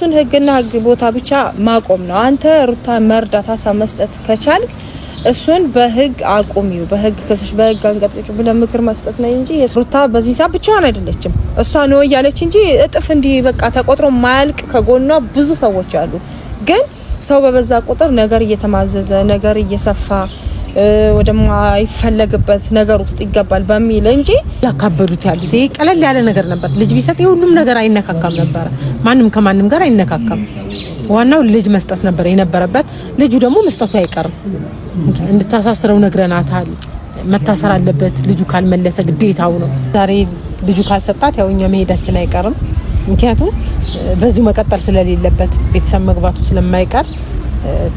እሱን ህግና ህግ ቦታ ብቻ ማቆም ነው። አንተ ሩታ መርዳት ሀሳብ መስጠት ከቻል እሱን በህግ አቁሚው፣ በህግ ከሰሽ በህግ አንቀጥቅጭ ብለ ምክር መስጠት ነው እንጂ ሩታ በዚህ ሰዓት ብቻዋን አይደለችም። እሷ ነው ያለች እንጂ እጥፍ እንዲህ በቃ ተቆጥሮ ማያልቅ ከጎኗ ብዙ ሰዎች አሉ። ግን ሰው በበዛ ቁጥር ነገር እየተማዘዘ ነገር እየሰፋ ወደማይፈለግበት ነገር ውስጥ ይገባል በሚል እንጂ ያካበዱት ያሉት ይሄ ቀለል ያለ ነገር ነበር። ልጅ ቢሰጥ ሁሉም ነገር አይነካካም ነበር። ማንም ከማንም ጋር አይነካካም። ዋናው ልጅ መስጠት ነበር የነበረበት። ልጁ ደግሞ መስጠቱ አይቀርም። እንድታሳስረው ነግረናታል። መታሰር አለበት። ልጁ ካልመለሰ ግዴታው ነው። ዛሬ ልጁ ካልሰጣት ያው እኛ መሄዳችን አይቀርም። ምክንያቱም በዚሁ መቀጠል ስለሌለበት ቤተሰብ መግባቱ ስለማይቀር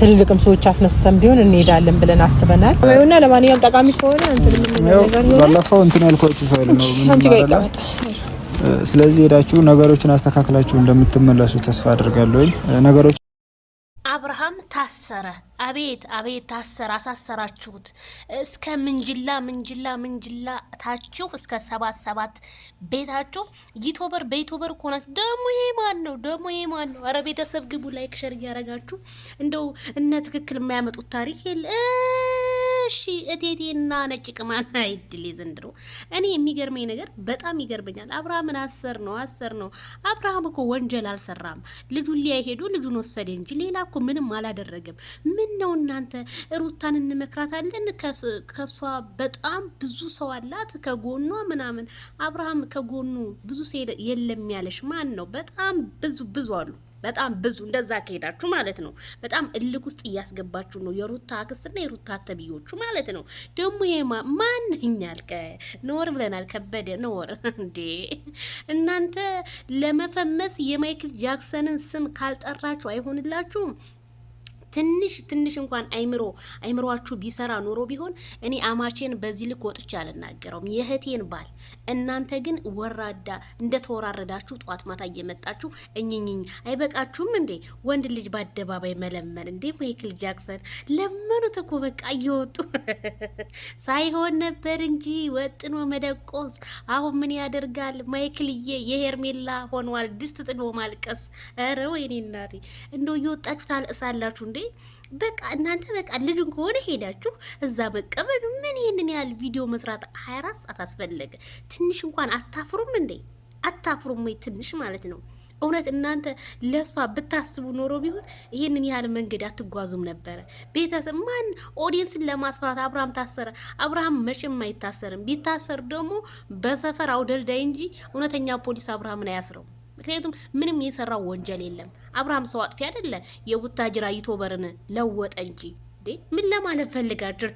ትልልቅም ሰዎች አስነስተን ቢሆን እንሄዳለን ብለን አስበናል። ወይና ለማንኛውም ጠቃሚ ከሆነ ባለፈው እንትን ያልኳችሁ ሰው ነው አንቺ ጋር ይቀመጥ። ስለዚህ ሄዳችሁ ነገሮችን አስተካክላችሁ እንደምትመለሱ ተስፋ አድርጋለሁ። ነገሮች አብርሃም ታሰረ። አቤት አቤት ታሰረ። አሳሰራችሁት እስከ ምንጅላ ታችሁ እስከ 77 ቤታችሁ ዩቲዩበር በዩቲዩበር ኮናችሁ። ደሞ ይሄ ማን ነው? አረ ቤተሰብ ግቡ፣ ላይክ ሼር እያረጋችሁ እንደው እነ ትክክል የማያመጡት ታሪክ የለ። እሺ እቴቴና ነጭ ቅማን አይድል ዘንድሮ። እኔ የሚገርመኝ ነገር በጣም ይገርመኛል። አብርሃምን አሰር ነው። አብርሃም እኮ ወንጀል አልሰራም። ልጁን ሊያሄዱ ልጁን ወሰደ እንጂ ሌላ እኮ ምንም አላደረገም። ምን ነው እናንተ ሩታን እንመክራታለን። ከሷ በጣም ብዙ ሰው አላት ከጎኗ ምናምን። አብርሃም ከጎኑ ብዙ ሰው የለም ያለሽ ማን ነው? በጣም ብዙ አሉ። በጣም ብዙ እንደዛ ከሄዳችሁ ማለት ነው። በጣም እልክ ውስጥ እያስገባችሁ ነው የሩታ አክስትና የሩታ ተብዮቹ ማለት ነው። ደግሞ ማን ይኛል ኖር ብለናል። ከበደ ኖር እንዴ እናንተ ለመፈመስ የማይክል ጃክሰንን ስም ካልጠራችሁ አይሆንላችሁም። ትንሽ እንኳን አይምሮአችሁ ቢሰራ ኖሮ ቢሆን እኔ አማቼን በዚህ ልክ ወጥቼ አልናገረውም፣ የእህቴን ባል። እናንተ ግን ወራዳ እንደተወራረዳችሁ ጧት ማታ እየመጣችሁ እኝኝኝ አይበቃችሁም እንዴ? ወንድ ልጅ በአደባባይ መለመን እንዴ? ማይክል ጃክሰን ለመኑት እኮ በቃ እየወጡ ሳይሆን ነበር እንጂ ወጥኖ መደቆስ። አሁን ምን ያደርጋል ማይክልዬ የሄርሜላ ሆኗል፣ ድስት ጥሎ ማልቀስ። ኧረ ወይኔ እናቴ እንደው እየወጣችሁ ታልቅሳላችሁ እንዴ? በቃ እናንተ በቃ ልጁን ከሆነ ሄዳችሁ እዛ መቀበል። ምን ይሄንን ያህል ቪዲዮ መስራት 24 ሰዓት አስፈለገ? ትንሽ እንኳን አታፍሩም እንዴ? አታፍሩም ወይ ትንሽ ማለት ነው? እውነት እናንተ ለሷ ብታስቡ ኖሮ ቢሆን ይሄንን ያህል መንገድ አትጓዙም ነበረ። ቤተሰብ ማን ኦዲየንስን ለማስፈራት አብርሃም ታሰረ? አብርሃም መቼም አይታሰርም። ቢታሰር ደግሞ በሰፈር አውደልዳይ እንጂ እውነተኛ ፖሊስ አብርሃምን አያስረው። ምክንያቱም ምንም የሰራው ወንጀል የለም። አብርሃም ሰው አጥፊ አይደለ። የቡታጅራ ዩቲዩበርን ለወጠ እንጂ ምን ለማለት ፈልጋችሁ?